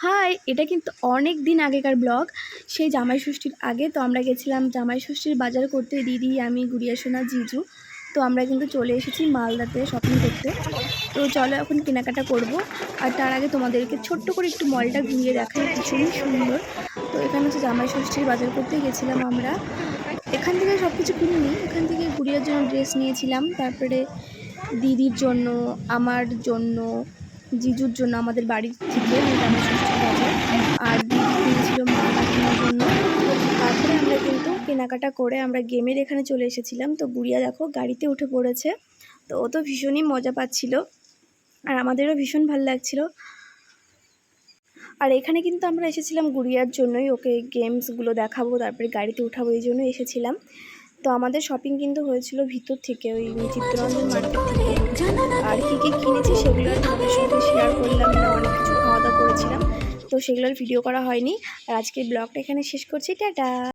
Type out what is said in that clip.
High, এটা কিন্তু অনেক দিন আগেকার ব্লগ। সেই জামাই ষষ্ঠীর আগে তো আমরা গেছিলাম জামাই ষষ্ঠীর বাজার করতে, দিদি, আমি, গুড়িয়া সোনা, জিজু। তো আমরা কিন্তু চলে এসেছি মালদাতে শপিং করতে। তো চলো এখন কেনাকাটা করব। আর তার আগে তোমাদেরকে ছোট্ট করে একটু মলটা ঘুরিয়ে দেখাই, ভীষণই সুন্দর। তো এখানে হচ্ছে জামাই ষষ্ঠীর বাজার করতে গেছিলাম আমরা। এখান থেকে সব কিছু কিনিনি, এখান থেকে গুড়িয়ার জন্য ড্রেস নিয়েছিলাম, তারপরে দিদির জন্য, আমার জন্য, জিজুর জন্য আমাদের বাড়ির থেকে জামাই ষষ্ঠীর বাজার। আর দিদি কিনেছিল মা কাকিমার জন্য। তারপরে আমরা কিন্তু কেনাকাটা করে আমরা গেমের এখানে চলে এসেছিলাম। তো গুড়িয়া দেখো গাড়িতে উঠে পড়েছে। তো ও তো ভীষণই মজা পাচ্ছিল, আর আমাদেরও ভীষণ ভালো লাগছিল। আর এখানে কিন্তু আমরা এসেছিলাম গুড়িয়ার জন্যই, ওকে গেমসগুলো দেখাবো, তারপরে গাড়িতে উঠাবো, এই জন্য এসেছিলাম। তো আমাদের শপিং কিন্তু হয়েছিল ভিতর থেকে, ওই চিত্তরঞ্জন মার্কেট থেকে। আর কী কী কিনেছি সেগুলো আর তোমাদের সঙ্গে শেয়ার করলাম না, অনেক কিছু খাওয়া দাওয়া করেছিলাম, তো সেগুলোর ভিডিও করা হয়নি। আর আজকের ব্লগটা এখানে শেষ করছি, টাটা।